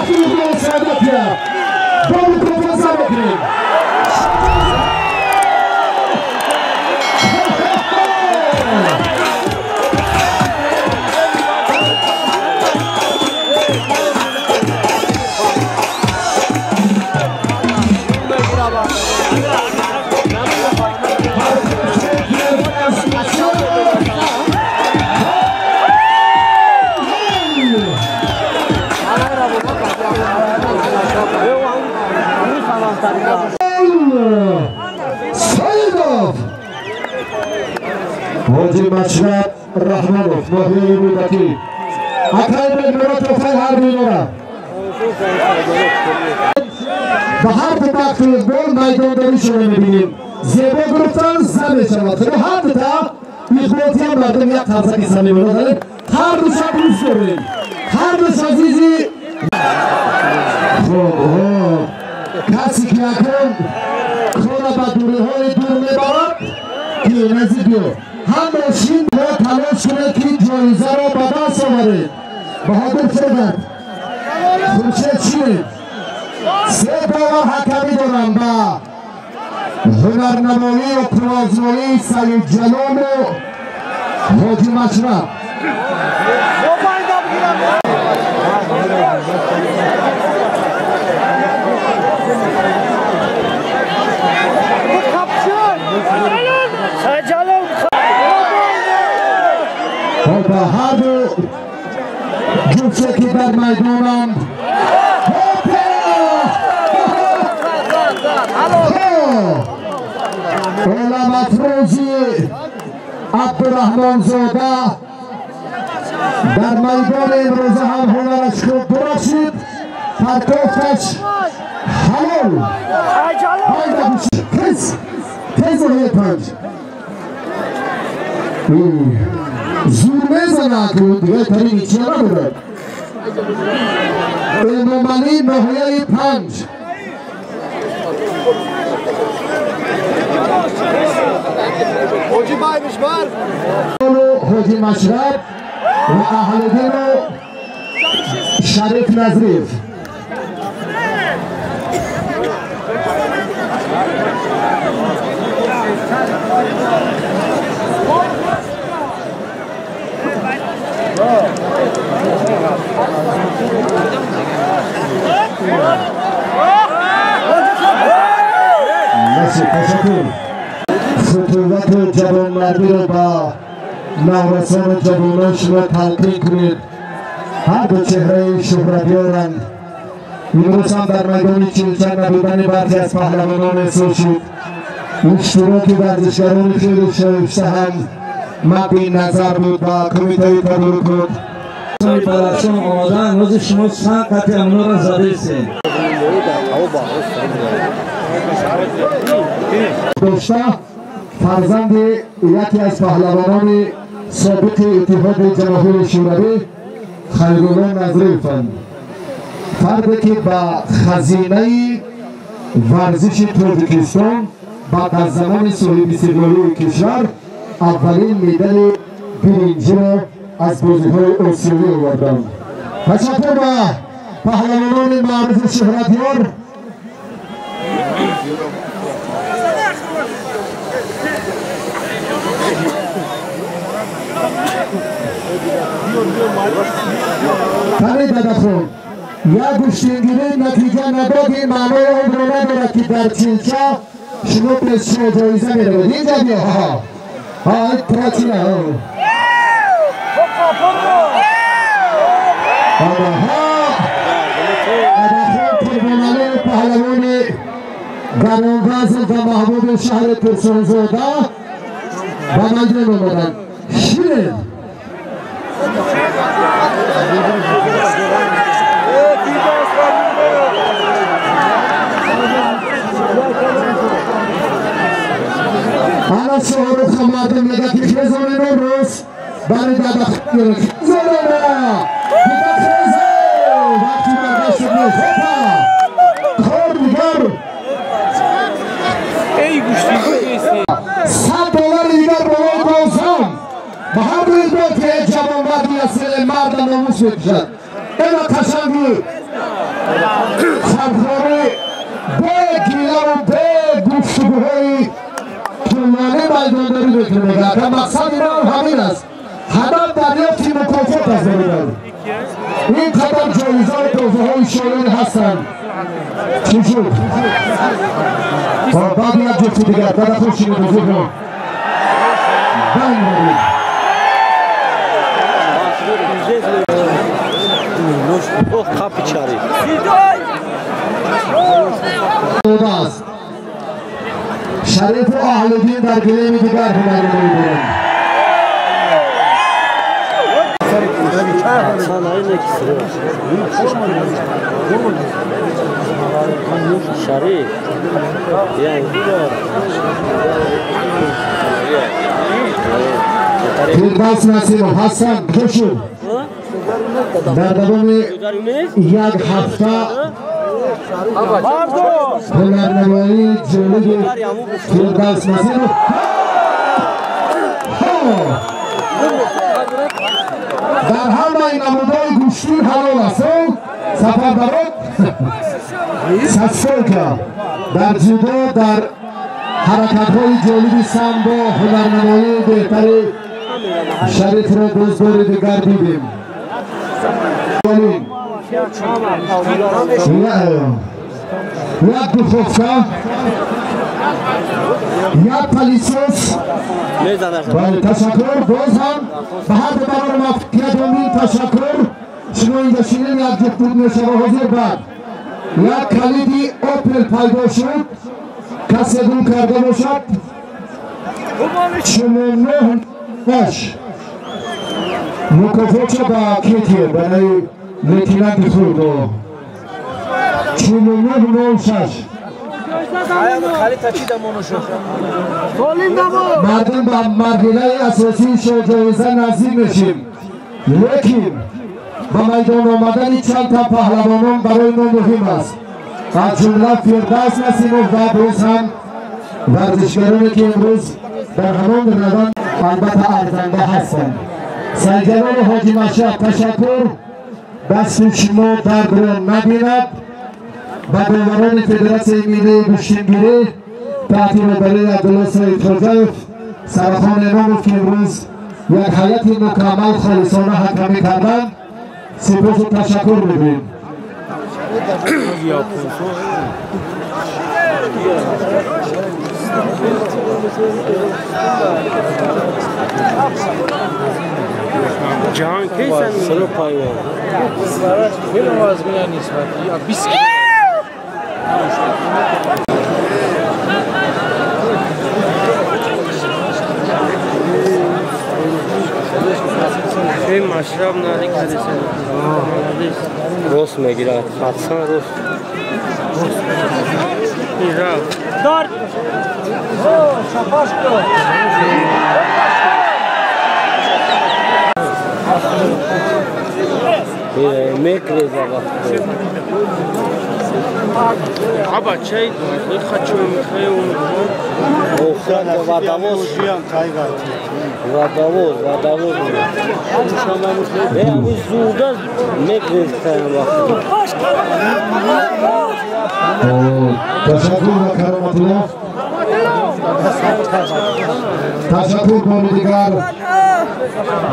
Afiyet Saadet'le Bolu Kopaza bakın. Hoji Mashraf Rahmanov, Mohli Budaki, Akay Murat Fay Harbinora. Bahar Tabakı bol maydonları şöyle bileyim. Zebe gruptan zabe çalatır. Hatta İhtiyatim vardım ya kalsak insanı böyle. Her dışa bunu sorayım. Her dışa zizi. Kasik yakın. Kona baduri hoy durme barak. Ki nezi diyor. Hem şimdi taloş kule ki joyzaro baba savarı. Bahadır Sedat. Kurşet Şirin. Sevdalar hakemi dönem ba. Hünernamoli o provazmoli Sayın Celalo. Hoji Mashraf. Bahadır Gülçeki der meydanım. Ola Mafruzi Abdurrahman Zoda در میدان امروز هم هنرش خوب براشید پرتوفتش حلال هایده بوشید تیز و یه پنج زورمه زنه که دیگه تری نیچه نبوده امامالی نهیه پنج Hoji baymış var. Hoji Mashraf ve Ahledin Şarif Nazrif. Nasıl teşekkür. Fütüvet-i cebunları ba navresan cebunش ve talqin کنید هر دو چهره شهرتیارند امروز هم در میدان چلچن نبودن برخی از پهلوانان سوشید اشتراک ورزشگران خیلی شایسته هم مد نظر بود و کمیته تدارکات پادشاه آمدن روز شما چند قطعه اونا را زده ایستید دوستا فرزند یکی از پهلوانان سابق اتحاد جماهیر شوروی خیرالله نظریفند فردی که با خزینه ورزش تاجیکستان بعد از زمان صاحب استقلالی کشور اولین مدال برنزی را از بازی‌های آسیایی آوردند. تشکر با پهلوانان معروف شهرتیار. تنی دادخون یا گوشتینگیری نتیجه ندادی معنای اون رو ندارد که در چلچه شما پس شما جایزه میره بود اینجا بیا ها این پراچینه ها دادخون قربانانه پهلوان گرانوزن و محبوب شهر ترسانزاده و مجرم آمدن شیرین Ana şoğru xamadın nedaki xezonun omroz bari dada xizonun xezonuna Dida xezon Vakti bardaşını hopa Kor digar Ey güçlü iyisi. $100 digar bolay bolsam Bahar bildi ki cavan vadiyasıyla marda namus edecek Ena kaşangı متر میگه که مقصد اینا همین است هدف دریافت مکافات از دارد این قدر جایزه توضیح های شایان هستند چی شد؟ بعد یک جفتی دیگر بعد خوشی توضیح کن بند بودیم kapı çağırıyor. Şerif ve Ahledin dergilerini diğer hünerleri Sanayi ne kisiri? Şerif. Yani Firdevs Nasimov, Hasan Koşul در دوام یک هفته هنرنمایی جلوی فردوس نصیرov در همه نمودهای گوشتی حلال است سفر برات سسکوکا در جودو در حرکت‌های جالبی سامبو هنرنمایی بهتری شریف را روزگار دیگر دیدیم یک دخوفچه یک پلیسوس تشکر باز هم به هر برای مفکیت امید تشکر شما اینجا شیرین یک جفت بود میشوه حاضر بعد یک کلیدی اوپل پیدا شد کسی دون کرده باشد 49 باش مکافات با کیتیه برای لیتینانت خود 49 مردم به مرحله اساسی جایزه نزدیک میشیم لیکن به میدان آمدن چند تا پهلوانان برای ما مهم است از جمله فردوس نصیرov و باز هم ورزشکارانی که امروز در همان روند البته ارزنده هستند سرجناب حاجی مشهد تشکر دست شما درد را نبیند و داوران فدراسیون ملی گوشتنگیری تحت رهبری عبدالله سعید خوجایف سرخان امامov که امروز یک هیئت مکمل خالصانه حکمی کردند سپاس و تشکر می‌گوییم Can keysen sırf payı. Benim vazgeçme nisbeti. Ya biz. Şey maşrab nari kadesen. Ros megira. Hatsan ros. Mira. Dar. Şapaşko. Мекрез аба чай хочу михаил водовоз я зуда мекрез تشکر و کرامت الله تشکر بانیدگر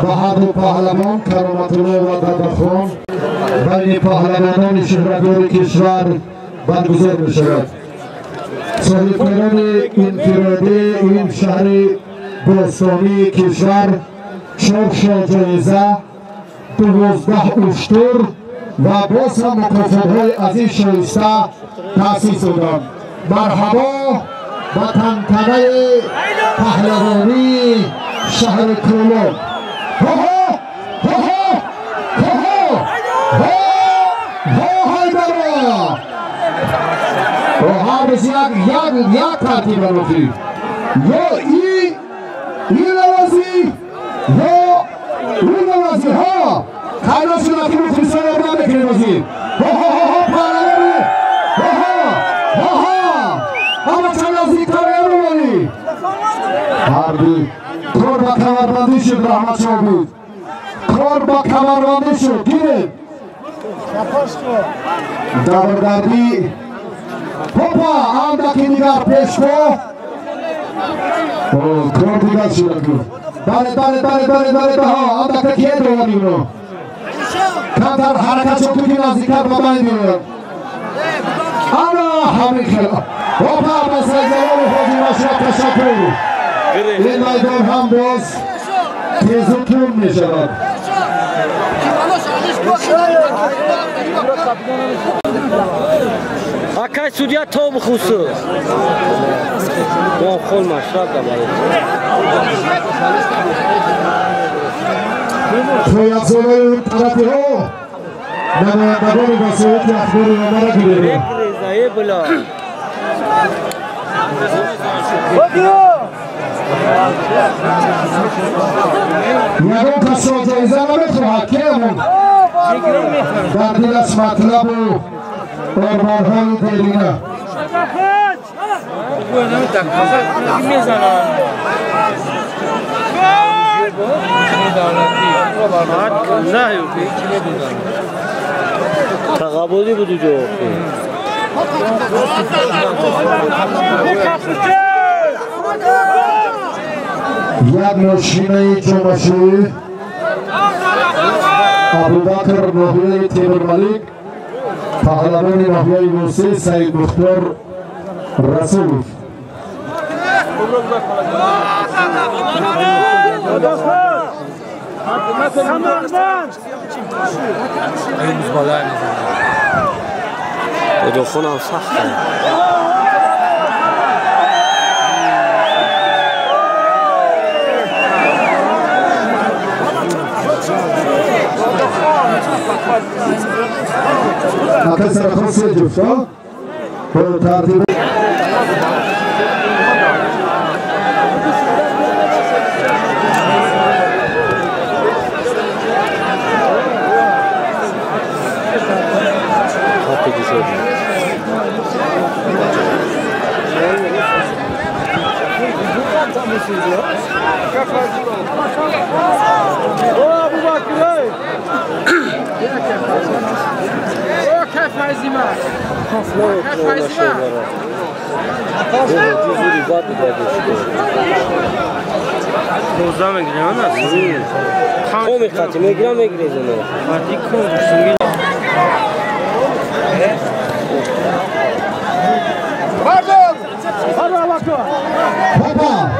بهادر پهلوان کرامت الله و دادخان بین پهلوانان شهردار کشور برگزار می شود صاحبکاران انفرادی این شهر باستانی کشور 4 جایزه 12 اشتر و باز هم مکافات‌های از این شایسته تأسیس شدند مرحبا با تنتنه پهلوانی شهر کرولوم یک ترتیب باشید یا این نوازی یا اون نوازی ها خیلی شده که مخلصان رو نمیکنه نوازی پهلوانی اما چند نوازی کاری رو بانی هردی کار با کمربندی شد رحمت شما بود کار با کمربندی شد گیرید داوردردی پاپا آمدکی دیگر پیش کو کار دیگر شده که بله ها آدکه که دوانی رو کمتر حرکت شد تو که نزدیکتر بابایی بیرون آنا همین خیلی اوپا بسر زمان خودی مشرف تشکر این میدان هم باز تیز و تون می شود Akay sudya tob khusu. Don khol mashrab da bari. شاید زمان طرفی ها نمایندگان وسایت اخبار نامه را گیره Reza bula. یکم کس را جایزه نمیخواهد که امون در دل از مطلب و آرمانهای دیرینه تقابلی بود جو. یک ماشینه جمعشی ابوبکر ناحیه تیمورملیک پهلوان ناحیه موسی سید مختار رسولوف دخون هم سخته. اکه سرخان سه جفتا با ترتیب روزا میگیرم نه؟ خو میخواتی میگیرم میگیرم نه؟ خاطی کن سنگی. پردون پاپا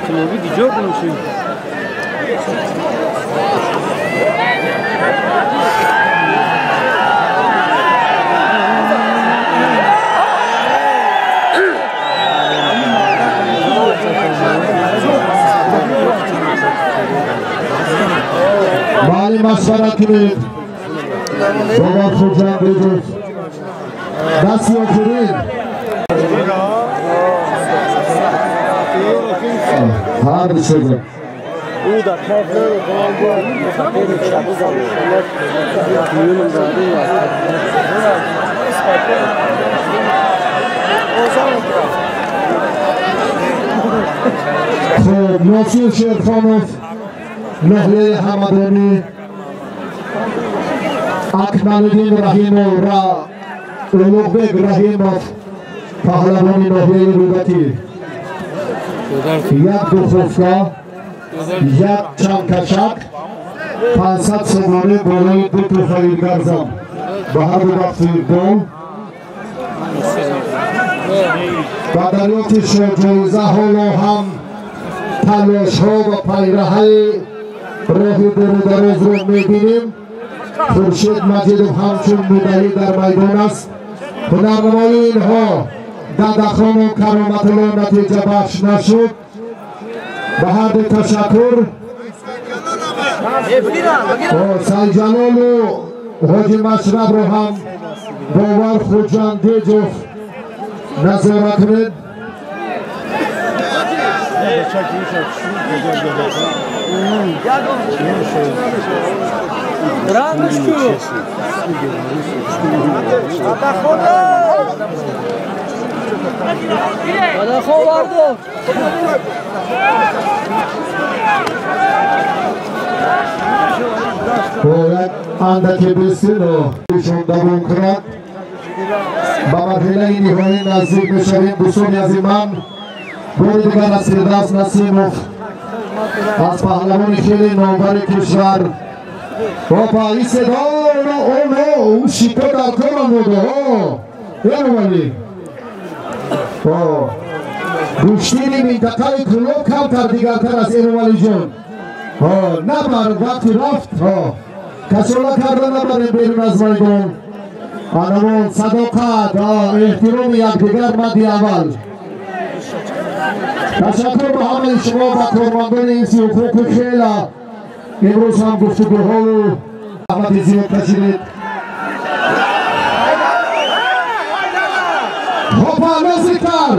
Kılıbı gidiyor bunun suyu. مالی مشورت کنید بابا خوجان بیدید دستی اکرین هر بسیده او da kafları falan bu kafayı çabuk alıyor. Düğünün dağıdı ya. خب ناصر شیرخانوف ناحیه حمدانی اکمال‌الدین رحیمov و اولوغبek رحیمov پهلوان ناحیه رودکی یک دخوفکا یک چمکشک 500 سومانی بالای دو توفایی گرزم به هر دو وقت دوم و دریافت شد جایزه حالا هم تلاش ها و پیره های راه دراز رو میبینیم خورشید مجیدوف همچون مدعی در میدان است هنرنمایی اینها ددخان و کرامت الله نتیجه بخش نشد به هر دو تشکر سید جلال و حاجی مشرب رو هم باور خوجان دیجوف نظارت کنید باید اندکی بسید و شوندمون کرد با مرحله نهایی نزدیک بشویم. دوستان عزیزان بار دیگر از فردوس نسیموف از پهلوان خیلی نامور کشور با پایی صدا اون شیکا در کار آمده اینو ولی گوشتینی منطقه کلوب کمتر دیگرتر از اینو ولی جون نبر وقتی رفت کسولا کردن نبریم بیرون از میدان آنمون صداقت احترام یکدیگر مدی اول. تشکر به همه شما و کارمندان این سی حقوق خیلی امروز هم گفتگوها و زحمت زیاد کشیدید. هاپا نزدیکتر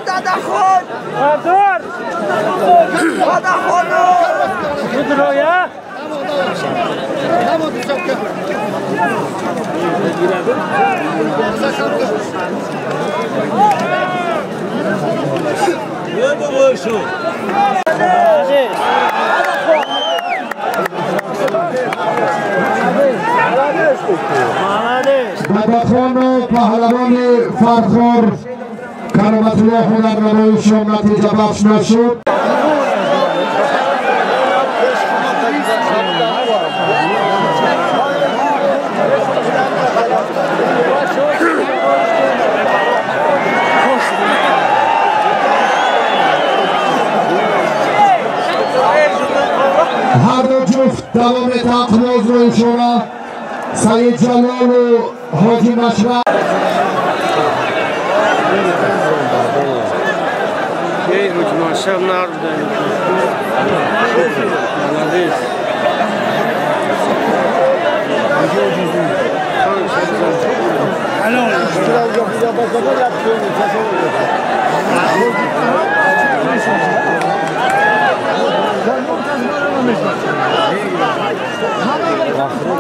دادا خود دادا خود مدرویا داداخان و پهلوان فرخور کرامت الله هنرنمای شما نتیجه بخش نشد. هر دو جفت دوام تقریز رو شما سید جلال و حاجی مشرف Ey hocam aşağı nerede? Anladınız.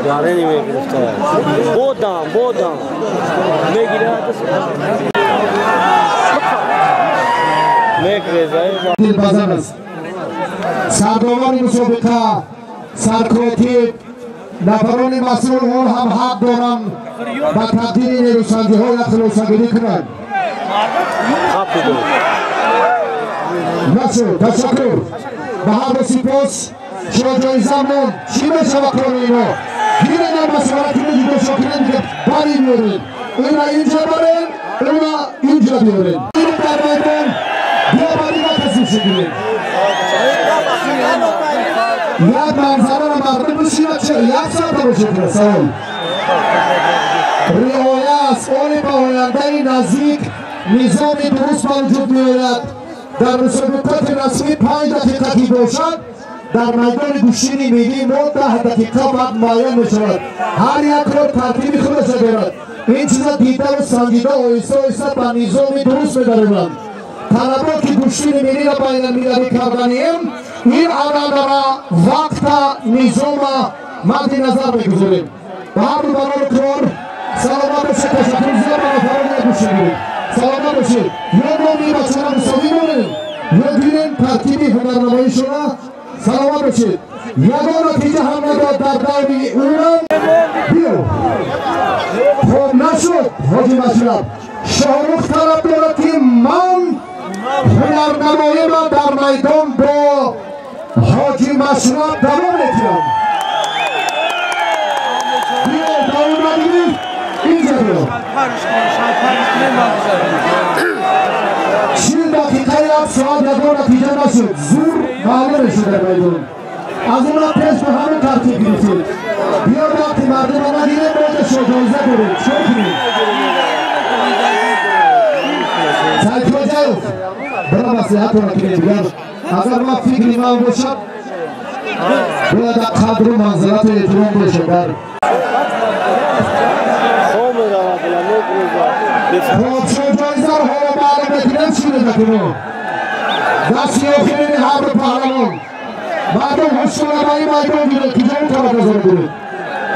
داره نمیگرفته. بودم. میگیره دلبزن است. سردوار مسابقه سرکاتب نفران مسئول اون هم حق دارن با تقدیر نیروسنجی های خلاصگیری کنند. تشکر به هر سپاس شما جایزه مون چی میشه کار اینا گیرن هم مسئولت رو دیگه شاکرین دیگه باری میارین اینا اینجا برین اینا اینجا بیارین این در میدان بیابانی نکسی شگیرین یک منظره رو مردم بشید یک ساعت رو شکر سال رعایه است آن به آینده نزدیک نظام درست موجود میآید. در مسابقات رسمی 5 دقیقه که باشد در میدان گوشین ملی ما 10 دقیقه بعد معین می شود. هر یک را ترتیب خودش دارد. این چیزا دیده و سنجیده آهسته به نظام درست می دارند. طلبات که گوشین ملی را بین المللی کردنیم این عمل را وقت نظام مد نظر میگذاریم. و هر دو برای کار سلامت باشید. تشکر زیاد به نفران گوشین ملی سلامت باشید. یا نامی بچه را مساوی کنیم یا گیرین ترتیبی هنرنمایی شما سلامت باشید. یگان نتیجه هم نداد در دایمی اونم بیو خب نشد. حاجی مشرف شاهرخ طلب دارد که من هنرنمایی را در میدان با حاجی مشرف دوام میکنم. بیو دوام نگیرید اینجا بیو 40 دقیقه یک ساعت یگان نتیجه نشد. زور معلوم شد در میدان. از اون پیش به همون ترتیب گرفتید. بیا وقتی مردم را نگیره باید شجاعزه دارید. چون کنید سید راجعوف برای مسیحت را کنید دیگر اگر ما فکری ما باشد باید قدر و منزلت و احترام باشد. در خوب را پادشاه جایزار حالا معلوم نکنم چی نکنم دستی آخرین هر پهلوان مردم حسنابایی مردم گیره کجا اون کار نظر گیره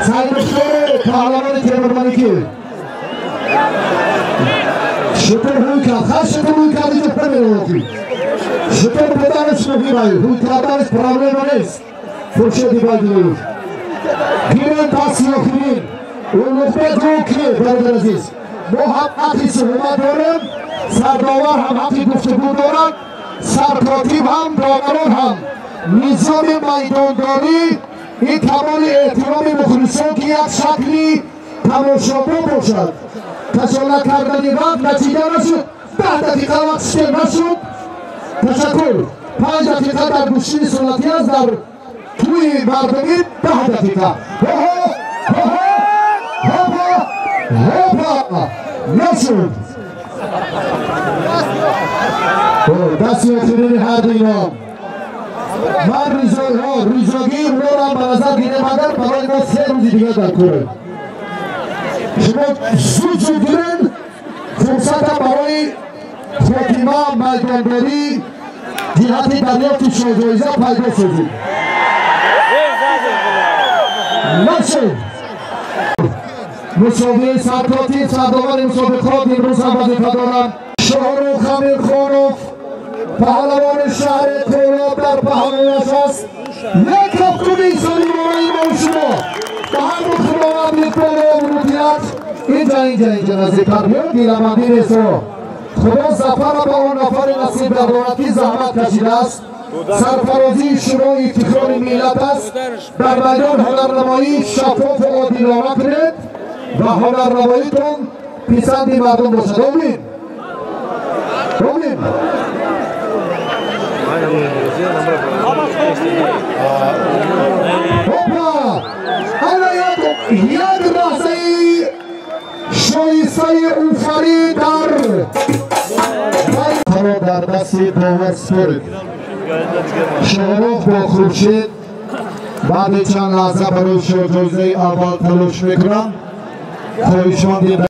سعی دکتر پهلوان تیمرمانی که شطر روی کرد خواهد شطر روی کردی که پرمیر روکی شطر بدانش نگیرایی روی کردنش پرابلم نیست فرشدی باید نیست گیرن دستی آخرین اون نقطه جو که برادر عزیز ما هم حقی صحبت دارم سرداور هم حقی گفتگو دارم سرکاتیب هم داوران هم نظام میدانداری این کمال احترام مخلصان که یک شکلی تماشابا باشد کشاله کردنی وقت نتیجه نشد 10 دقیقه وقت شکل نشد تشکر 5 دقیقه در گوشین سنتی است در توی مردمی 10 دقیقه هوپا نشد دستی آخرین هر دینا من ریزاگی رو را به نظر گیره مگر برای ما 3 روزی دیگه در کوره شما زود گیرن فرصت برای خاتمه میدانداری جهت دریافت جایزه پیدا شدید نشد مسابقه سرکاتی سرداور مسابقات امروز هم وظیفه دارند شاهرخ امیرخانوف پهلوان شهر تهران در پهلوانش است یک هفته بیسانی مورایی با شما به هر دو خداوند یک بالا امروتیت اینجا نزدیکتر بیاد گیرمندی نیست خدا زفر به آن نفر نصیب دارد که زحمت کشیده است سرفرازی شما افتخار ملت است در میدان هنرنمایی شفاف و عادلانه کنید و هنرنماییتون پسند مردم باشد آمین هوپا یک لحظه شایسته اوفری در دست داور سپرد شاهرخ با خورشید بعد چند لحظه برای جایزه اول تلاش میکنم خواهشان دیدن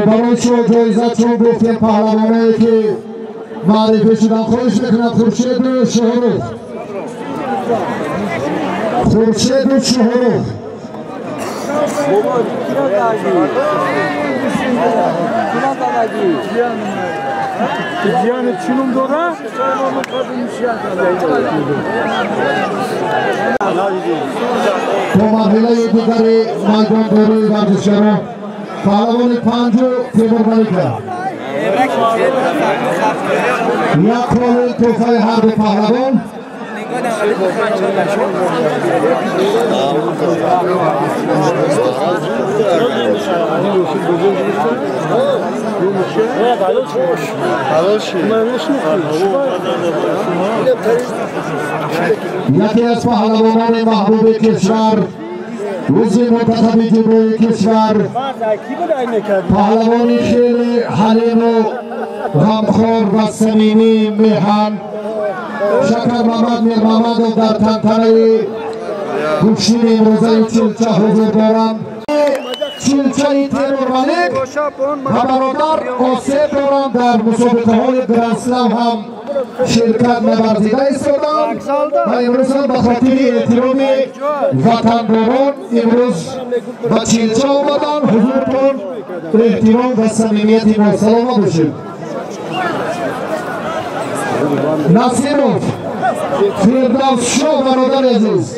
برای شما جایزه چون گفتیم پهلوانایی که معرفی شدن خواهش میکنم خورشید و شاهرخ Yani çinum dora? تو مرحله دیگری میدانداری ورزشگران پهلوان 5 تیمرمانی کرد یک کال توفه هر دو پهلوان یکی از پهلوانان محبوب کشور وزیر منتخب جبرایی کشور پهلوانی خیلی حلیم و غمخوار و صمیمی میهن شکر محمد میر محمد در تنتنه گوشین امروزه چلچه حضور دارم چلچه تیمرملک و برادر آسیب دارم در مسابقه های گرانسلم هم شرکت نورزیده ایستادم و امروز هم به خاطر احترام وطنداران امروز به چلچه آمدن حضورتون احترام و صمیمیت ما سلام باشید نصیروف فردوس شاه برادر عزیز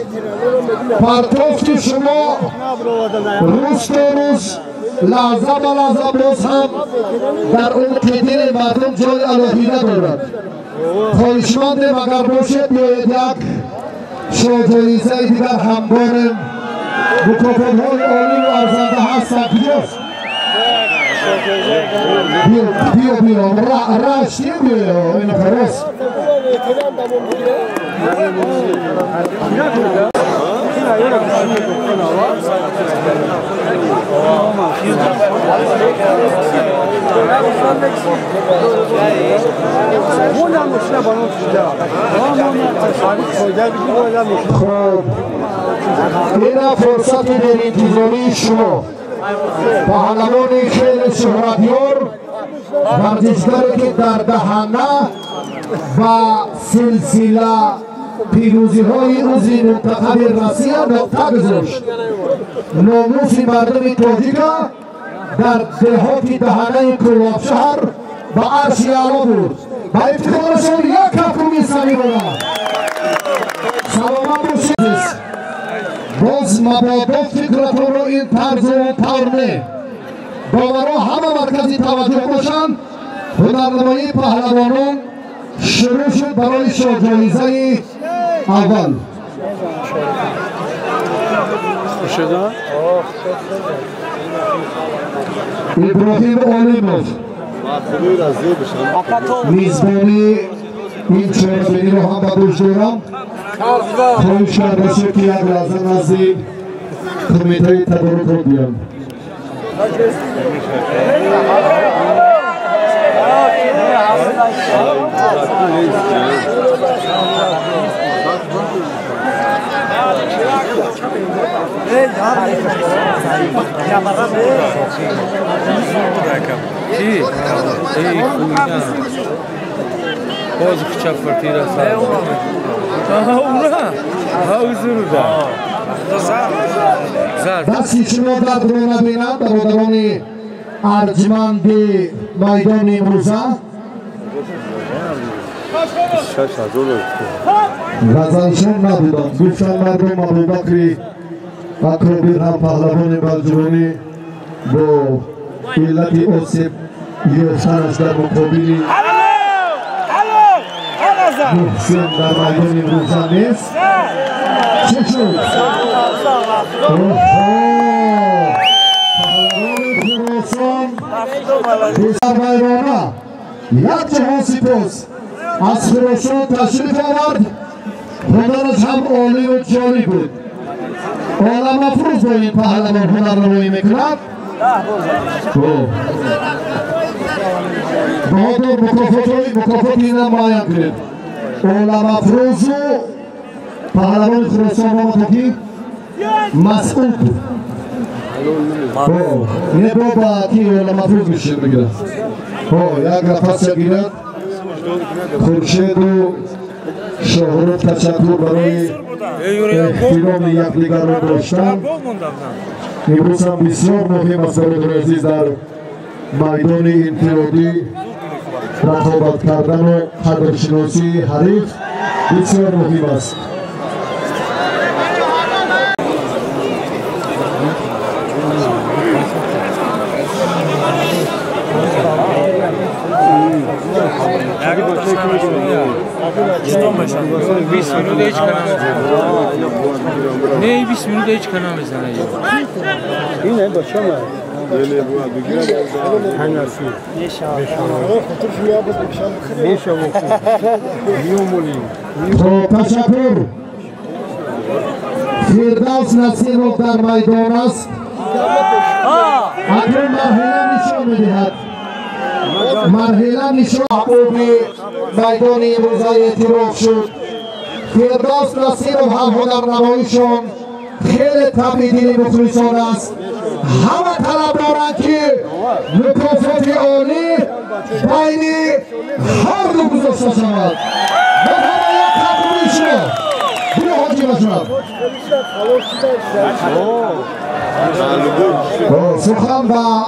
پرتافت شما روز تا روز لحظه با لحظه باز هم در اون قدر مردم جای علاقیده دارد خواهشمندم اگر باشد بیاید یک شاجایزه دیگر همکارم مکافات‌های عالی و ارزنده هستند کجاست؟ بیا رشت بیا این فراز خب این فرصت در انتظامی شما پهلوان خیلی شهرتیار ورزشکاری که در دهنه و سلسله پیروزی های روز منتخب روسیه نقطه گذاشت ناموس مردم تاجیک در دهات دهنه کلاب شهر به عرش اعلا بود با افتخارشان یک کفکومی صمیمانه سلامت باشید باز مبادا فکرتون رو این طرز و طورنه باورها همه مرکزی توجه باشند هنرنمایی پهلوانان شروع شد برای شاجایزه اول ابراهیم علیموف میزبانی این چهاربینی رو هم بدوش دارم خواهش کرده شد که یک لحظه نزدیک کمیته تدارک رو بیان باز küçük fırtıyla sağ. دستی شما در درون بیند برادران ارجمند میدان امروزه غزلشان نبودند گفتن مردم ابوبکر اکابر هم پهلوان بلجوانی با علت آسیب یافتنش در مقابل محسن در میدان امروزه نیست چه شد؟ پهلوان خراسان پسر بیرانه یک جهان سپاس از خراسان تشریف آورد هنرش هم عالی و جالی بود عالم افروز با این پهلوان هنرنمایی میکند بهادر مکافات این هم معین کرد عالم افروز و پهلوان خراسان با متوکی مسئول بود یه با کی عالم افروز میشه بگیرد یک نفس گیرد خورشید و شهرت تشکر برای احترام یکدیگر را داشتن امروز هم بسیار مهم است برادر عزیز در میدان انفرادی رقابت کردن و قدرشناسی حریف بسیار مهم است نه 20 minut hiç kanal mesela. Yine başlama. Böyle bu adı güzel. Hangisi? تشکر فردوس نصیرov در میدان است اکنون مرحله نشان میدهد مرحله نشان محبوب میدان امروزه اعتراف شد فردوس نصیرov هم هنرنماییشان خیلی تبدیل مخلصان است همه طلب دارند که مکافات عالی بین هر دو گذاشته شود بفرمایید یک تقدیم شما بیا حاجی باشد سخن و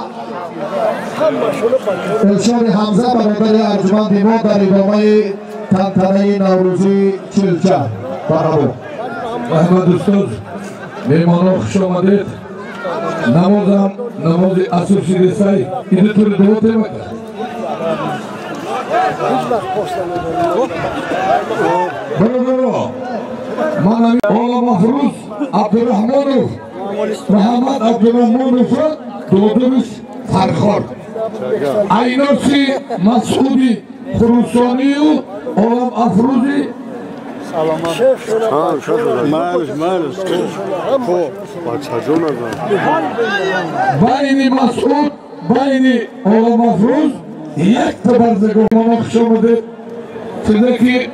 ارشاد حمزه برادر ارجمند ما در ادامه تنطنه نوروزی چلچه برابر احمد استاد مهمانان خوش آمدید namozam namozi asosiy desay endi turi davom etmoqda. Birodarlar, mana Ola Mafruz Abdurahmonov, Muhammad Abdurahmonovning do'dimiz Farxor. Aynosi Mas'udi Xurusoniyu Olam Afruzi Malus. Bayni Mas'ud, bayni Olam Afruz یک تبرزگو مناخ شمده چیزه که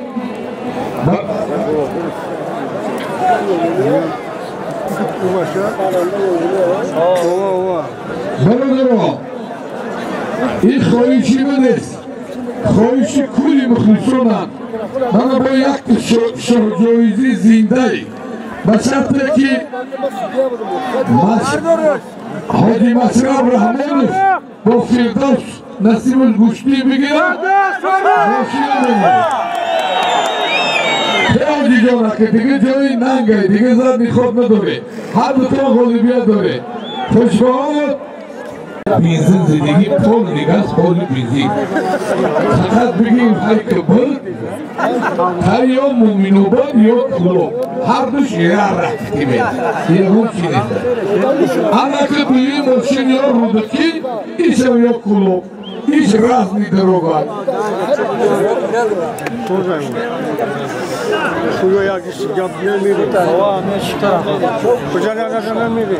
برادرها این خواهشی من است خواهشی کلی مخلصانم من با یک شهجویزی زنده به شرطه که حاجی مسراب رحمانوف با فردوس نصیب گوشتی بگیرم ماشین بگیرم حاجی جانا که دیگه جایی ننگه دیگه زد میخواد نداره هر دوتا غالبیت داره خوشبان بینزین زندگی پول دیگه از پول بینزین فقط بگیم هر که بود هر یا مومن و بود یا کلو هر دوش یه رفتی بید یه هم چی نیست اما که بگیم ماشین یا رودکی ایش هم یا کلو ایش راست نیده رو باید خویا یکیش گپ نمیره کجا نمیره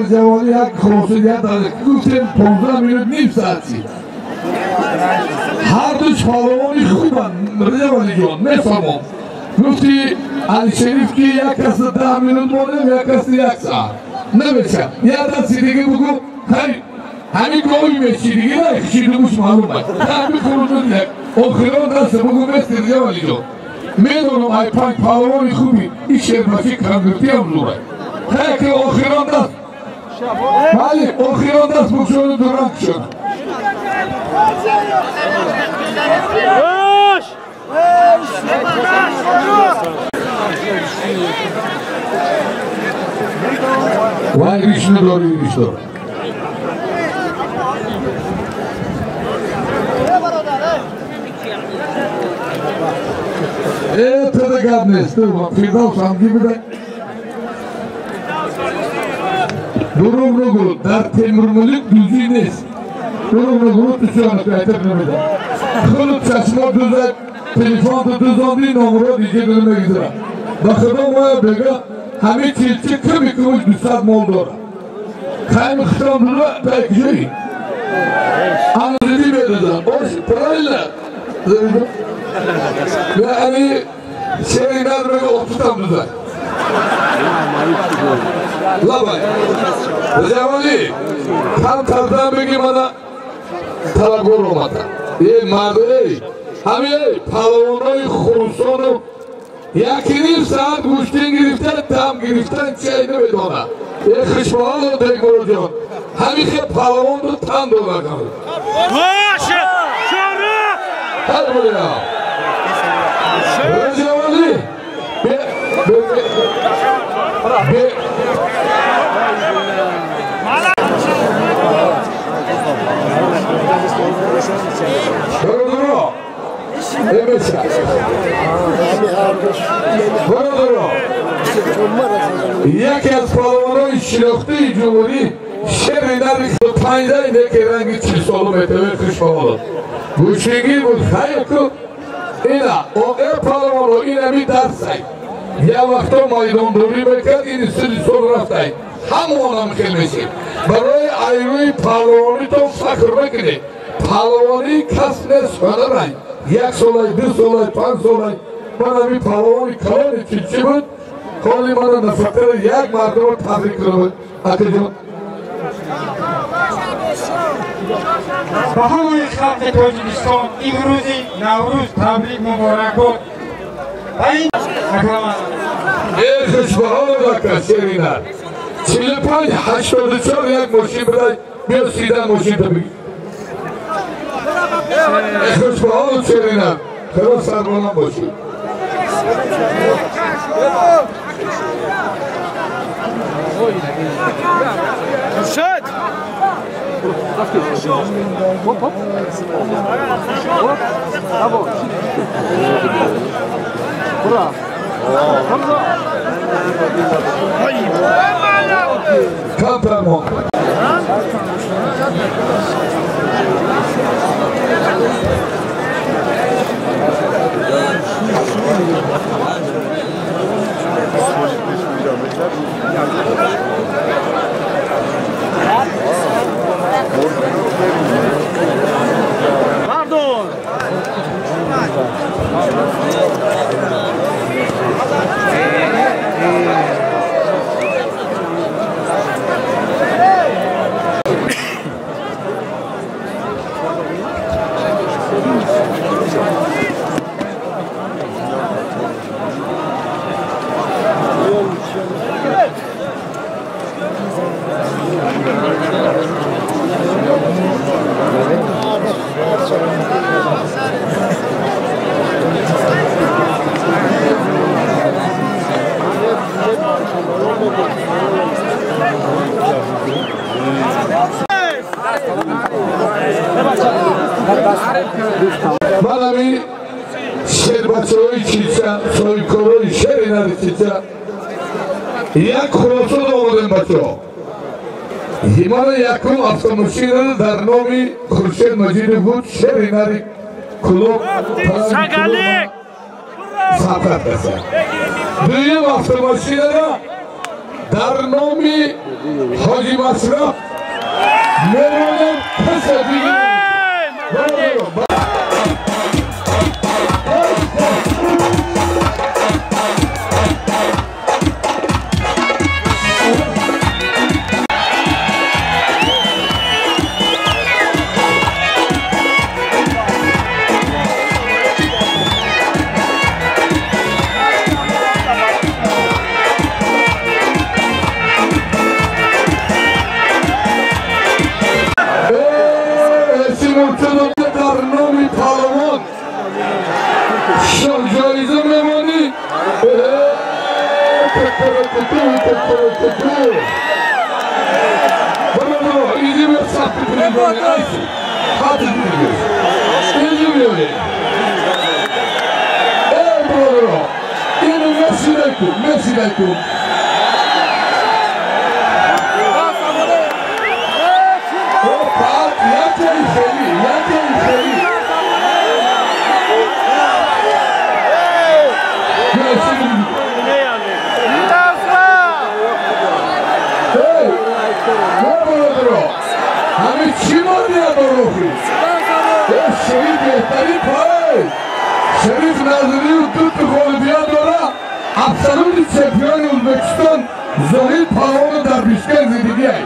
جوانی یک خصوصیت داره گفتیم 15 منوت نیم ساعتی هر دوش پالوانی خوبن جوانی جان میفهمم گفتی علی شریف که یک کس 10 منوت مانیم یک کس یک ساعت نمیشه یه دستی دیگه بگو همین گاهی میشی دیگه نه خشیده بوش معلوم باید همین خروجون یک آخران دسته بگو میستیر جوانی جان میدونم ای پنج پالوانی خوبی این شرمشی کندرتی هم زوره تا که آخران دست بله آخران دست بکشون درنگ شد وای ریش نداری ریش دار تده گرد نیست فیردوس همگی بده دروغ نگو در تیمورملک دوزی نیست دروغ نگو تو شانش بهتر نمیده خلط چشما دوزد تلیفون تو دوزاندی نامرا دیگه نمیگذارم با خدا باید بگه همه چیلچه کمی کمش 200 مال داره خیلی خطرم دوزه پیکجایی انزیدی بیدازم باش پرایل نه یعنی شیری نداره افتوتم دوزه لابای جوانی هم تردم بگی مانا تلگور رو ماتا یه مرده همه پلوانای خونسانو یکی نیم ساعت گوشتین گرفتن دم گرفتن چی نمیدانه یه خشبان رو دیگرو جان همین خیلی پلوان رو تن داره کنه باشه شاره هر بودیا جوانی برادرها یکی از پالوانای شناخته جمهوری شهری در 5 که رنگ 40 سالو میتوه خشبان گوشنگی بود خیلی که اینا اون پالوان رو این همی درسای یه وقتا مایدان دوری بکرد این 30 سال رفته همون هم خیلی میشید برای ایروی پالوانی تو فکر بکنی پالوانی کس نیست ندارن 1 سال 2 سال 5 سال من همی پالوانی کلانی چی بود خالی من نفکر یک مردم رو تبریک کنم اکه جان با همه خلق تاجیکستان امروزی نوروز تبریک مبارک باد و این اکرام ای خوشبهان دکتر شیرینه 45 84 یک ماشین بدهی بیا سیدن ماشین تا بگی ای خوشبهان شیرینه خیلی سربانم باشی Şut! Hop hop. Bravo. Bravo. Kamperman. Pardon. Bana bir Şerbaço'yu çilse, soykolu şerinleri çilse, jak krosu doğru baço. Himana yakın avtomobilleri darnomi Khurshid Majidovich şerinleri kulüp Sagalik. sakat esa. Düğüm avtomobilleri darnomi Hoji Masraf Mervan'ın tesadüğü. Messi Şerif Nazırı'yı tuttu Olimpiyadora Absolut şampiyon Özbekistan Zahid Palov'u darbişken zediliyay.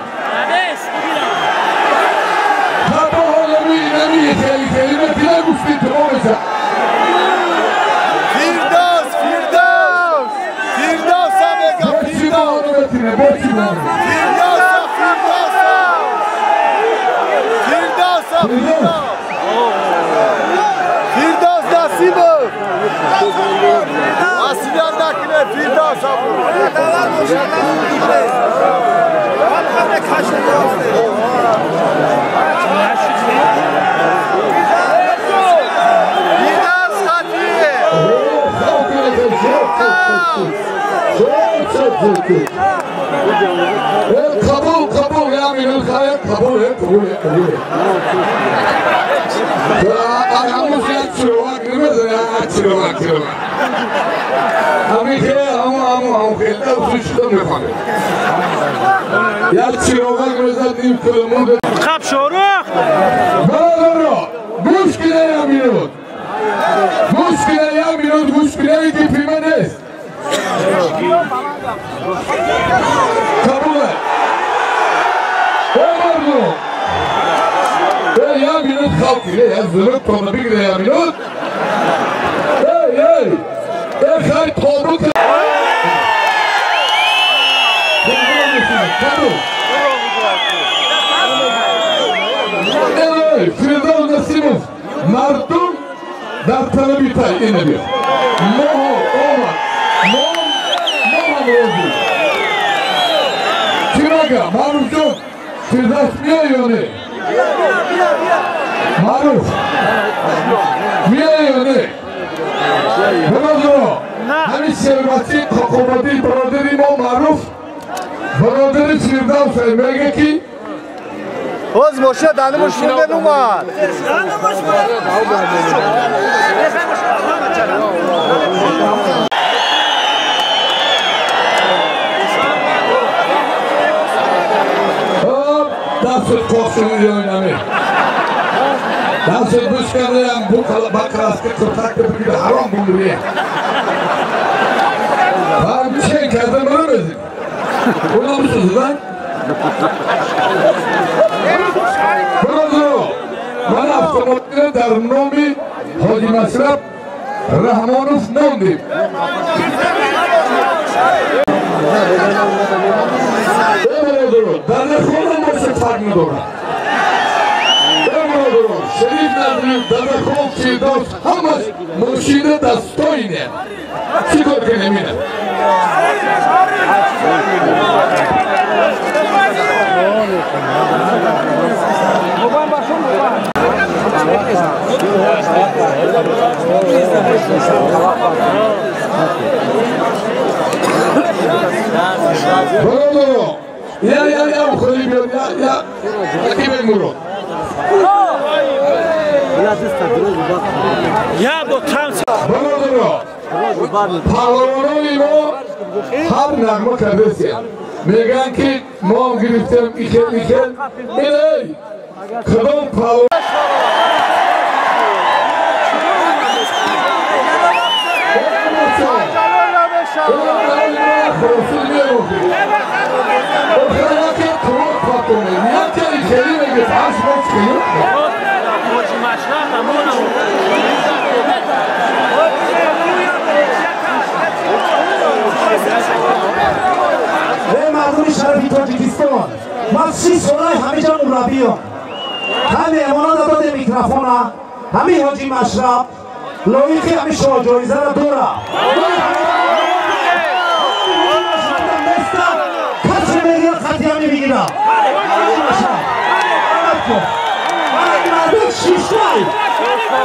Kapı olemi inemi yeterli kelime bile güçlü olacak. Firdevs Amega Firdevs Nasibov Asliyan'dakine Firdevs kabul ya minul khair kabul Agamos ya Chihuahua, ¿qué me da Chihuahua? A mí que amo que el suçlu me fane. Ya Chihuahua gözledim kılımı. Kap şoruk. Bağırıyor. Muskile ya minut. Muskile ki Pimenez. Kabul et. Omarlı. Ya minut kalk ile ya zırhıp tonu bir de ya minut. Hey. Kay tobruk. Evet, Firdevs Nasimov. Martum Dartanı bir tay inemiyor. Moho, Mom oldu. Kiraga, Maruf'cum. Firdevs miyayoni. Maruf. Miyayoni. Bunazoro. Hemi şervati, kakobati, broderi mo Maruf. Broderi Firdevs emege ki. Oz boşa danımı şundan umar. Nasıl korksunuz oynamıyor. Nasıl büşkanlayan bu bakarası kurtaklı bir gibi haram bulur ya. Ben şey kazanırım ezim. Buna mısınız lan? Burası o. Bana avtomobilde darnomi Hoca Masraf Rahmanov Nondi. Darnakho'nun başı farklı doğru. Şerif Nazır'ın Darnakhon Firdevs Hamas Murşide Dastoyne. Sikorken emine. Doğru. Ya ukhulibiyat ya rakibe muro. Ya bu tam Doğru. Pahalononi mo har nagma kardesiya. Megan ki mom giriftem ikel. Ey. Kadın pahalon. ve mardum şerfi Tacikistan Masih Solay hamican urabiyon hami emona dada de mikrofona hami Hoji Mashraf loiki hami shojoizara dora kaç emeliye katiyami bigina şiştay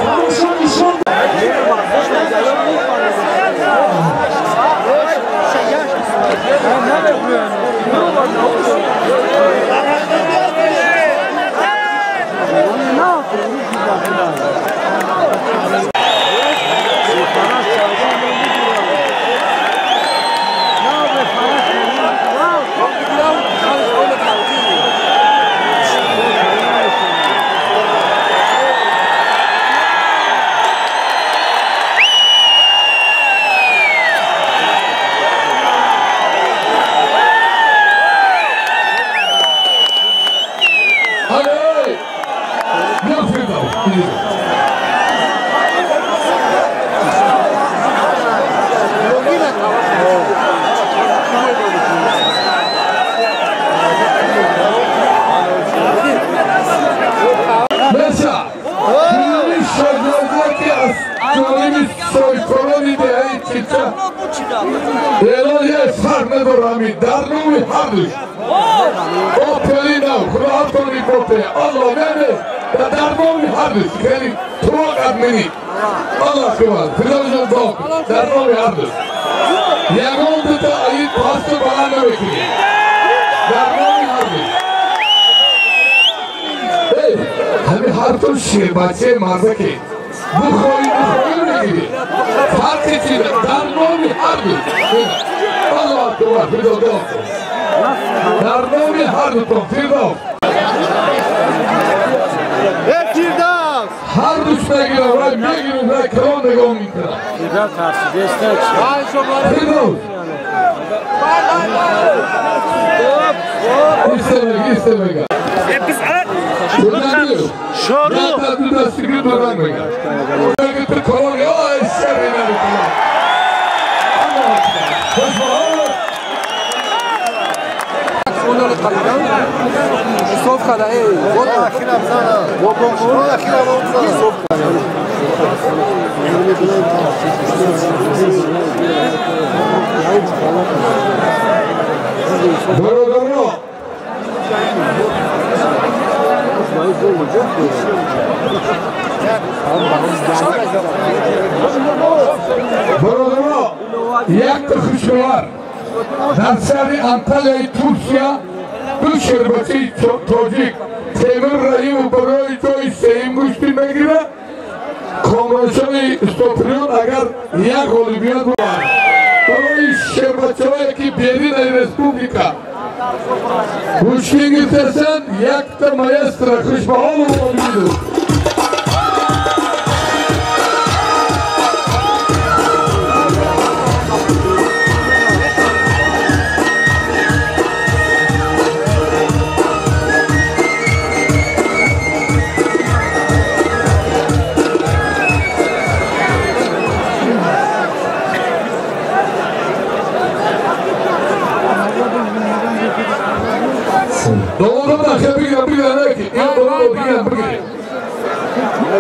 kamışan işon Elolye farne dorami darnumi harduş. O pelina kuraatoni bote Allah beni da darnumi harduş. Keni tuğak admini. Allah kıvar. Firavuzun dok. Darnumi harduş. Yagoldu da ayıp hastı balana bekliyor. Darnumi harduş. Hey, hani hartun şirbaçe marzaki. Bu koyun ne gibi? Fark ettiğinde darnomi harbi. Allah hakkı var, Firdevs. Darnomi harbi ton, Firdevs. Firdevs! Harbi üstüne girer, vay meginin ve kron da gom inkara. Firdevs karşı destek. Firdevs. İstemek. Şoru. Ben de sıkı duran mı? Ben de kron ya eşeğine bakıyor. صفقة ده ايه؟ والله اخيرا بصراحة والله اخيرا صفقة یک خوشگوار در سر انطالیای ترکیه دو شربتی تاجیک تیمور رحیم برای جای سیم گوشتی میگیره کامرشای استوپریون اگر یک گلی بیاد بود برای شربتی هایی که بیرین ای رسپوبلیکا گوشتی گیرترسن یک تا مایستر خوش به حال و میدو doğru da bigire bigire ki ya doğru bigire bigire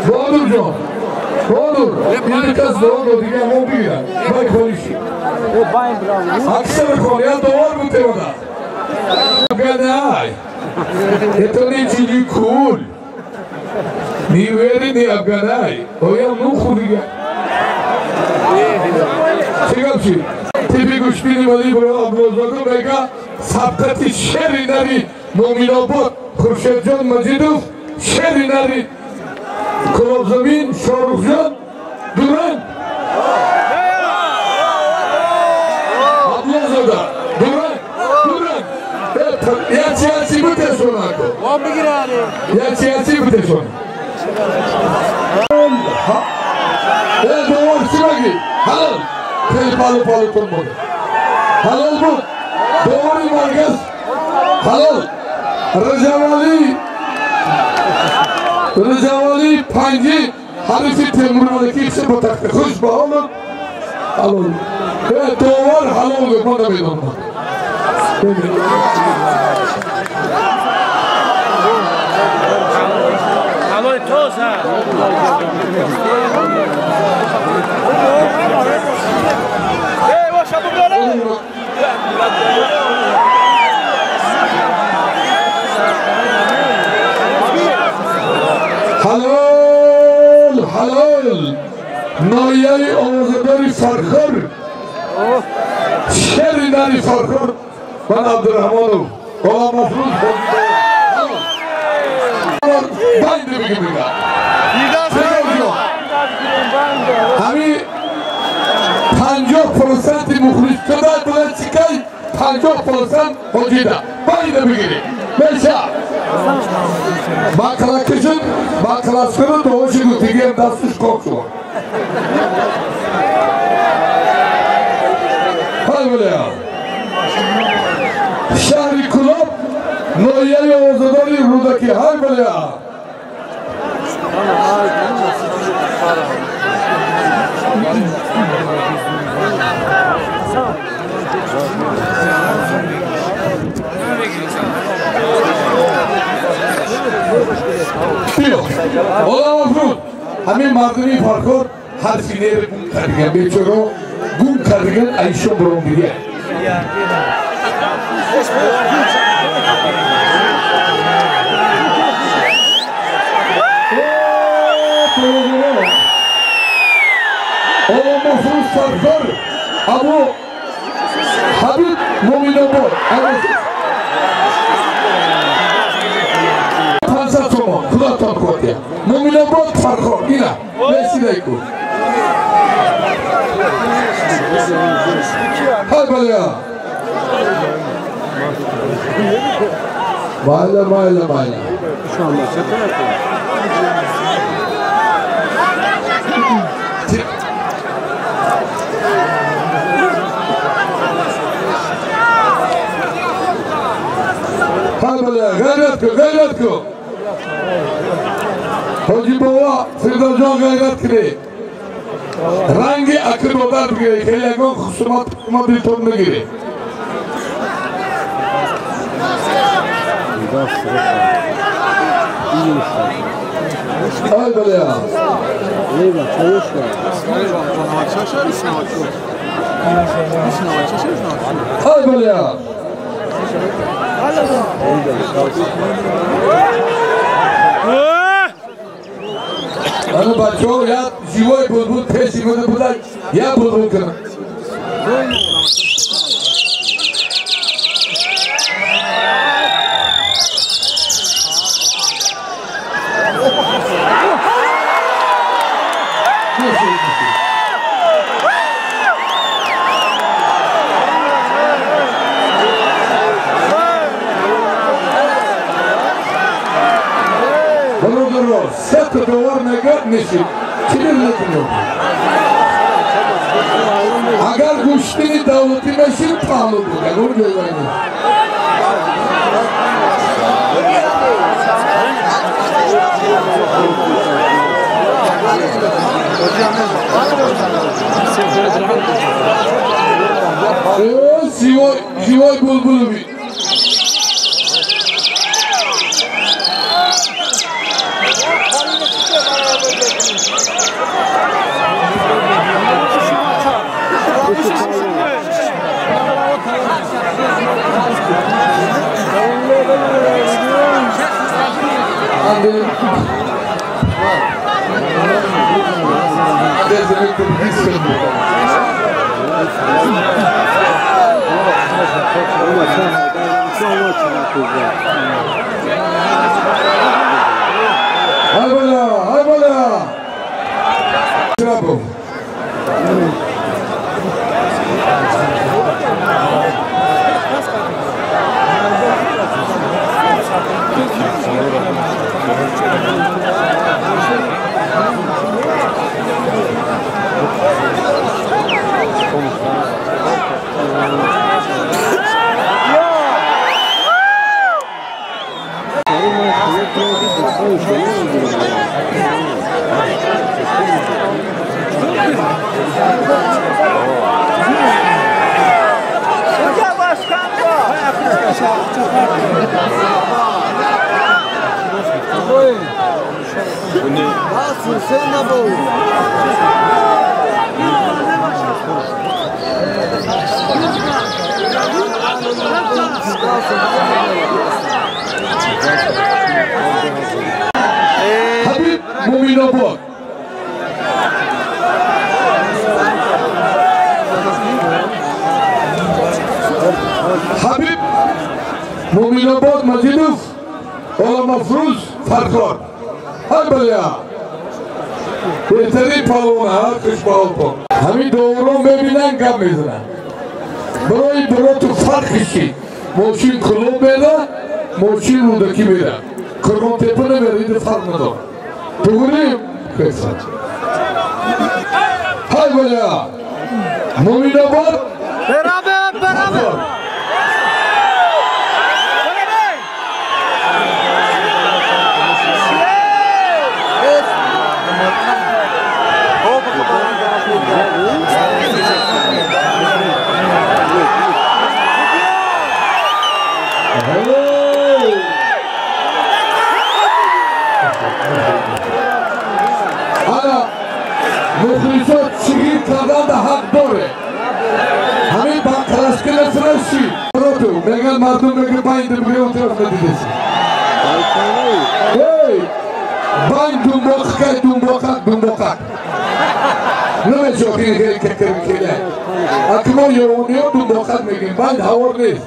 doğru John doğru bir kez doğru bigire o bigire bay konuşuyor aksana konuya doğru bu temada Afganay etoni çiğ cool ni veri ni Afganay o ya nuhu bigire çıkapçı tipi güçlüğünü vali bro abdozakı beka sabkati şerinari Mominobod Khurshedjon Majidov Sherinari Kulobzamin Shorukhjon Duran Ablazoda Duran Yachi buteshon ako Wan bigirani Yachi buteshon Doğru Sivagi Halal Tel palu tonmodu Halal bu Doğru Margas Halal Rıcavali Panji Harifi Temur'daki hepsi bu takdı. Hoş bağlı. Halal. Evet doğru halal yok. Bana bir olma. Halal toz ha. Hey başa bu böyle. Halal Noyayı Oğuzadari Farkır Şerinari Farkır Ben Abdurrahmanov Ola mafruz Baydı bir gibi Hami 50% muhriş kadar bile çıkay 50% hocida Baydı bir gibi Meşa Bakla kışın, bakla sıkırın da o şunu tigem dastış koksu. Hadi böyle ya. Şehri kulüp, Noyayı Oğuzadari Rudaki, hadi böyle ya. Ola mafruz Hami mardumi farkor Har sineri gun kardigan Bechoro gun kardigan Ayşo brom biriye Ola mafruz farkor Abu Habib Mominobod Kulatan Kotya. Mominobod Farkor. Ina. Vesileyku. Hadi böyle ya. Bayla. Şu anda Hadi böyle ya. Gayret ko. Hoji Baba Firdavjon gayret kire. Rangi akırmalar gire. Kelagon husumat bir tonda gire. Hadi böyle ya. Hadi böyle ya. Ano bachcho ya живой bulbul peşimde bulan ya bulbul kırın. Sette dolar megat neşit. Kimin yok? Agar güçlü davleti meşin pahalı bu. Yani onu görmeyin. Zivoy bulbulu bir. Hay bala. Bravo. Habib Muminobod. Habib Muminobod Majidov Ola Mafruz Farkor. Hay bala. Behteri palona kış balpon. Hami doğru mebilen gamizna. Burayı burası fark işi. Moşin kulu bela, moşin buradaki bela. Kırmızı tepene veriydi farkında. Doğruyum. Kısaç. Hay bala. Mumine var. Beraber. Ana muhlisat şehir kadar da hak doğru. Hami bankaraskına sırası. Rotu, megal mardum megal bayındır bile oturaf medidesi. Hey! Bayn dumbokak. Ne me çokine gerek kekere. Akıma yoğunuyor dumbokak megin. Bayn havorliyiz.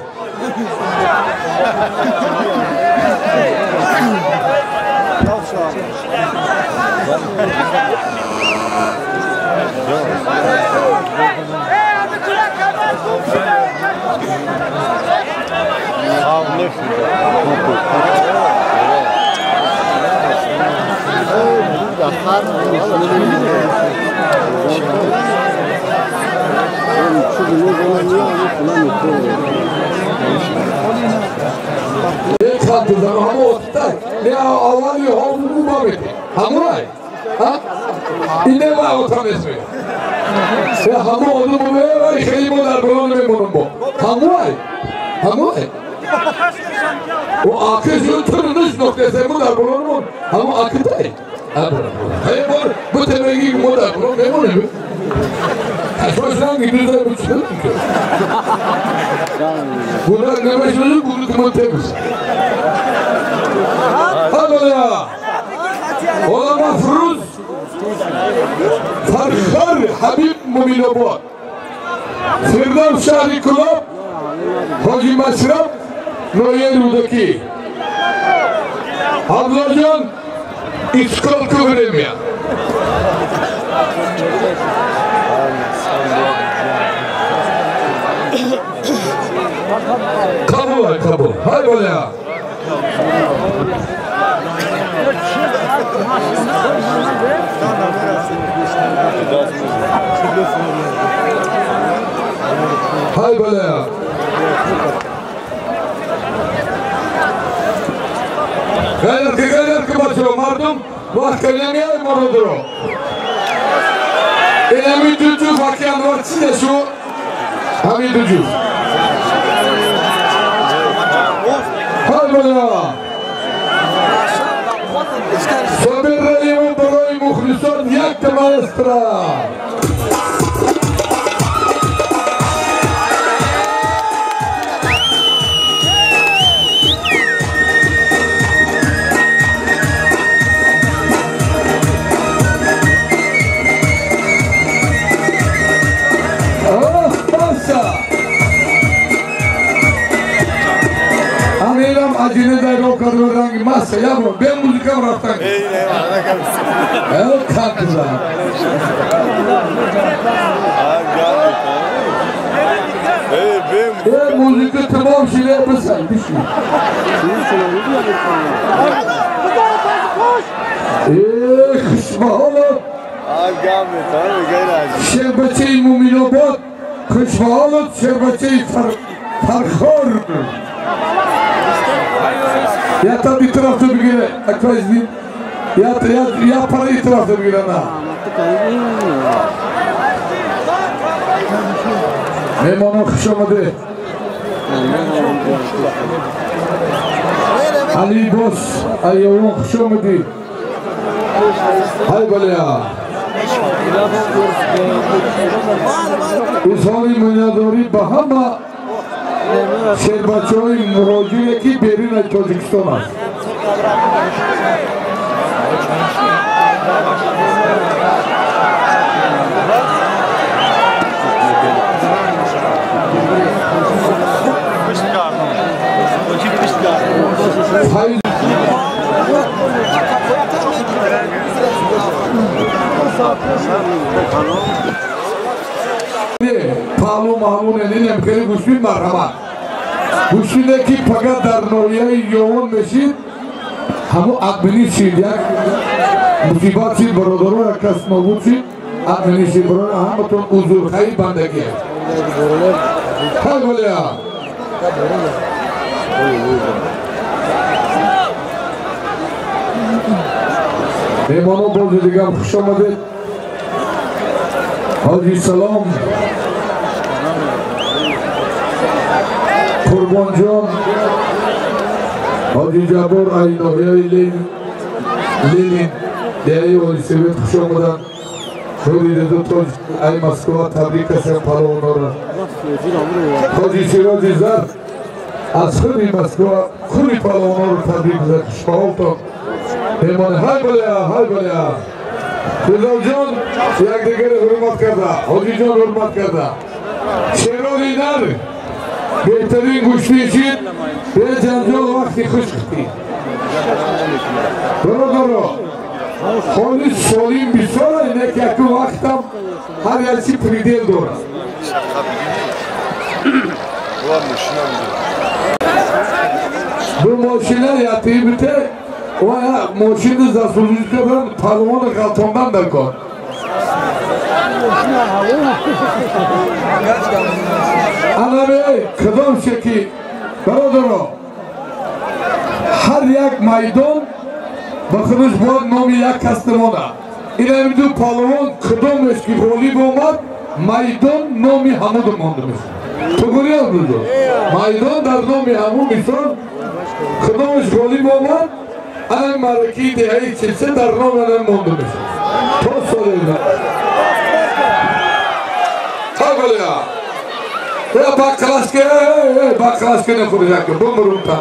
Ne kaldı zaman ama otutar. Ne avalıyor havlu babeti. Hamuray. Ha? İne var otamesi. Ya hamu oldu mu böyle şey model bunu ne bunun bu. Hamuray. O akış yutturmuş noktası model bunun mu? Hamu akıtay. Hayır bu temeli model bunun ne bunu? Kaçmasından gidiyorlar bu çıkıyor. Bunlar ne başlıyor bunu kımın temiz. Hadi ya. Ola Mafruz Farkar Habib Muminobod. Firdevs Şahri Kulab, Hoji Mashraf, Noyer Rudaki. Ablacan, İskol Kıvremya. Kabul, kabul. Hay böyle ya. Hay böyle ya. Gayret ki başlıyor. Mardum vaktilemeye morudur o. Elemi düdü vakyan var. Size şu. Hami düdü. Hay böyle ya. Sabir Rahim'in burayı muhlisan yaktı maestra. Acını da o kadar rangi masa ya bu ben müzika bıraktım. Evet kanka. Ben müzika tamam şeyler yapmasam bir şey. Kışma oğlum. Şerbeti muminobat. Kışma oğlum şerbeti farkhor. Ya tam bir tarafta bir gire, akvazli. Ya para bir tarafta bir gire na. Memonu kışamadı. Ali Boş, ayağın kışamadı. Hay böyle ya. İshari Münadori Bahama Şerbaçoy Murocu'ya ki Berina Tozikistan'a. Palu Mahmud elin emkeli güçlü marhaba. Güçlüdeki paga darnoyayı yoğun meşin hamu akbini şilyak musibat şil barodoru akas mabut şil akbini şil barodoru hamatun uzur kayı bandagi. Hay böyle ya. Memonu bolcu digam kuşamadı. Hacı Salam Kurbancan Hacı Cabur Aynohya Lelin Değerli oğlu sevet kuşamadan Hürriyeti Toj Ay Moskova Tabrika Sempala onlara Hacı Siracı Zar Askhuri Moskova Kuri Pala onlara Tabrika Kuşma oldu Memonu hay böyle ya Firdevsjon yak digeri hurmat karda, Hojijon hurmat karda. Şerolilar behterin güçlü için ve canjol vakti kuş kıhtı. Doğru. Holis solim bir sonra inek yakı vaktam her yersi pridel doğru. Bu moşiler yatıyı biter. Oya moşini zasuzlukta ben parmağını kaltondan da koy. Ana bey, kıdam şeki, baradoro. Her yak maydon, bakınız bu nomi yak kastamona. İleride palon kıdam eski holi bomat, maydon nomi hamudum ondumuş. Tukuriyor mudur? Maydon dar nomi hamudum kıdam eski holi bomat, Anam maraki değeri çilse darnoğlanın mondumuş. Toz soruyorlar. Ha böyle ya. Ya bak klaske ne kuracak ya. Bu murumta.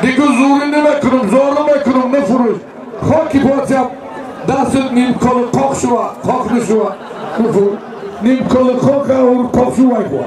Digu zorunda mekrum, zorlu mekrum ne furuş. Hoki boğaz yap. Dasıt nim kolu kokşuva, koknuşuva. Ne fur. نیم کل خوک اور کافشو وای خوا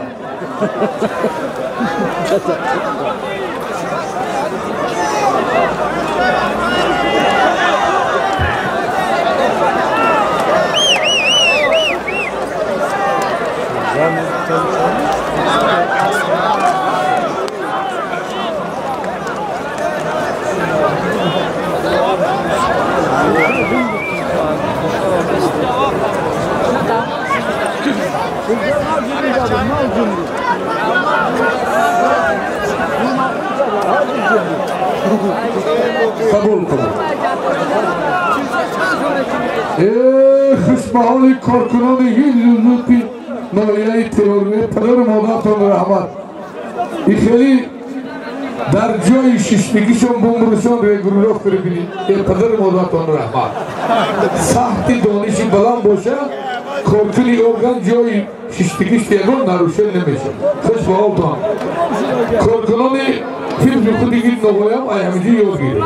قبول قبول خوشبحالی کارکنان هیچ جزوتی نویای تروری پدر مادرتان رحمت این خیلی در جای ششتگیشون بومرشون رگرولاف ببینید این پدر مادرتان رحمت سختی دانشی بلند باشه کارکنی ارگان جای ششتگیش دیگران نروشن نمیشه خوشبحالتان کارکنان فیلم خودی گید نگویم ای همیجی یاد گیره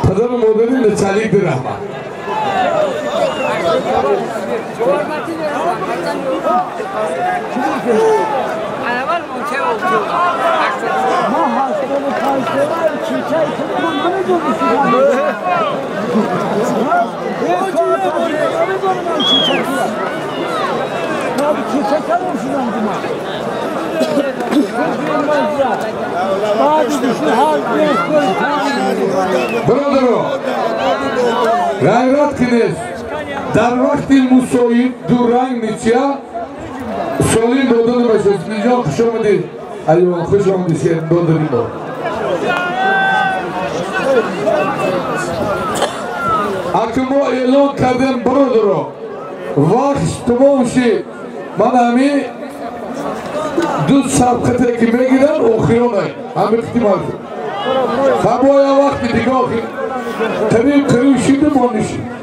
پدر مادری نچالیک در رحمت برادرو غیرت کنید در وقت مساعد دو رنگ نیچیا سالین دادن باشد اینجا خوش آمدید ایوان خوش آمدید سیر دادنیم با اگه ما اعلان کردیم برادرو وقت تمام شد من همین دو سبقته که میگیرن اخیرانه همه اختیمال خب باید وقت دیگه طبیب کریو شیده ما نشید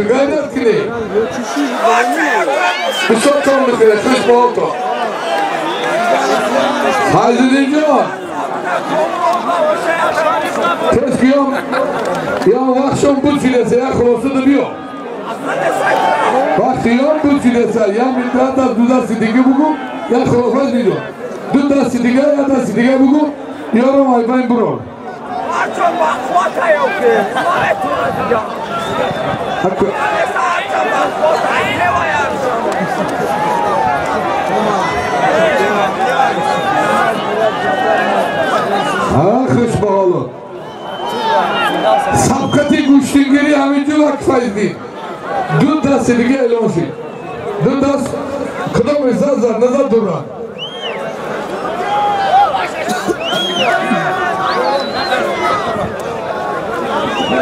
gayret kile. Kusot olmuş kile, kış boğultu. Hazırlayacağım. Keşke ya vakşam bu çilese ya kolosu da diyor. Vakşam bu çilese ya mitrata duda sidigi bugün ya kolofaz diyor. Duda sidiga ya da sidiga bugün yorum aybayın bro. Hakkı. Kış bağlı. Sapkati güçlüğleri hamincil akfaydı. Dün da sedike elonşi. Dün da kıdam esazlar nazar duran.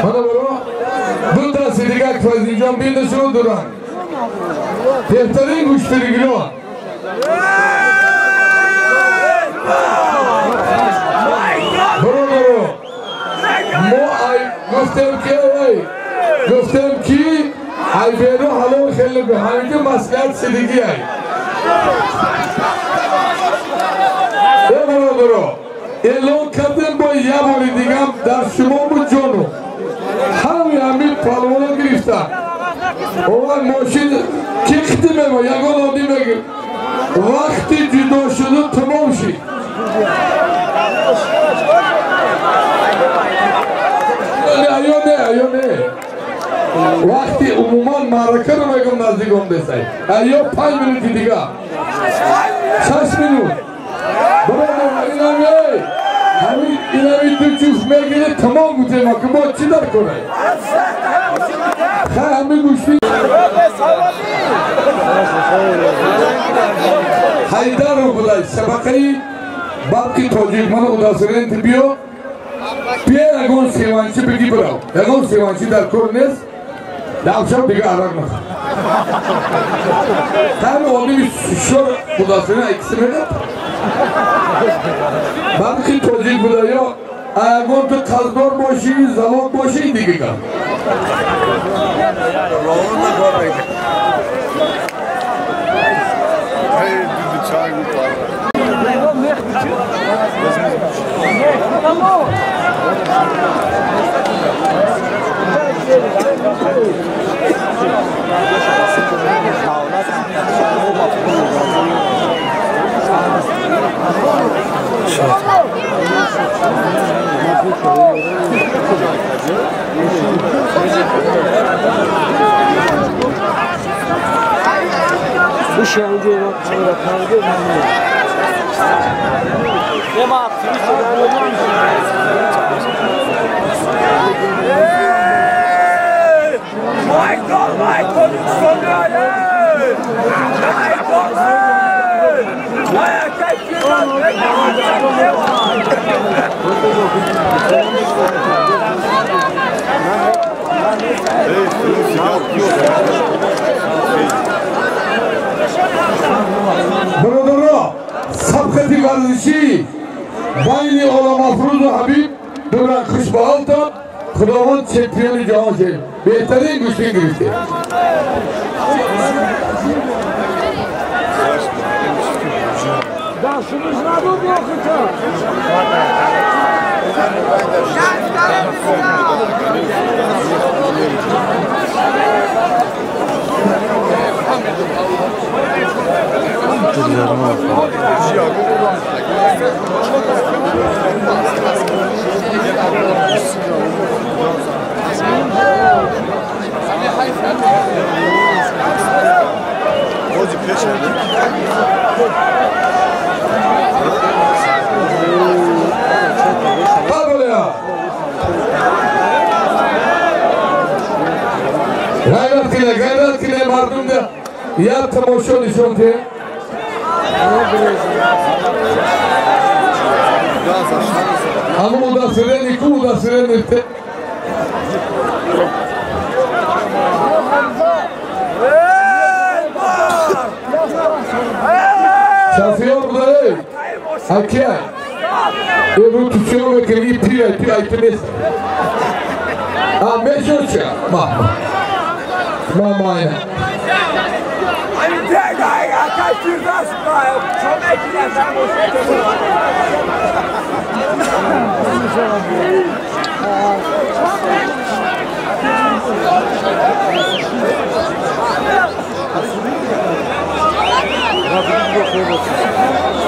Bana bro. Dün da sedike akfaydı. Can bir de şunu duran. Defterin güçleri gülüyor. گفتم کی ایبرو حالا خیلی به همین مسئله سیدگی ای برو اعلان کردم با یه باری دیگم در شما بود جانو همین پالوانا گرفتن اوان ماشین کی خدمه ما یگان آدی بگیر وقتی جدا شده تمام شید ایو نه وقتی عموما معرکه رو میگم نزدیک هم بسید ایو 5 منوتی دیگه 6 منوت برای اینمی دو جوف میگیره تمام بوده ما که ما چی در کنه خیلی همه گوشتی حیدر رو بودای شبکهی باقی توجیه منو اداسرین تی بیو بیا اگون سیوانچی بگی براو اگون سیوانچی در کور نیست Akşam bir aranmak. Tabii onu bir şu budasına ikisini de. Ben ki tozil budayı ayağım da kazdor boşu, zalon boşu indiki kal. Rolun da korrekt. Hey, du çay mı var? Bu şey önce kaldı. Ne var? Brodoro, sabkati varlışı, Bayni ola mafruzu Habib, Duran Kışbağal'dan, Kıdavun çempiyonu Cahanşehir. Behterin güçlü girişti. Gayret kile mardum da ya tamoşo nişonte. Ama o da süren, iki da süren etti. Şafiyor bu da ey. Hakiye. Ebru tutuyor ve keliyi pi aytınız. Meşoşa. Mama ya. Abi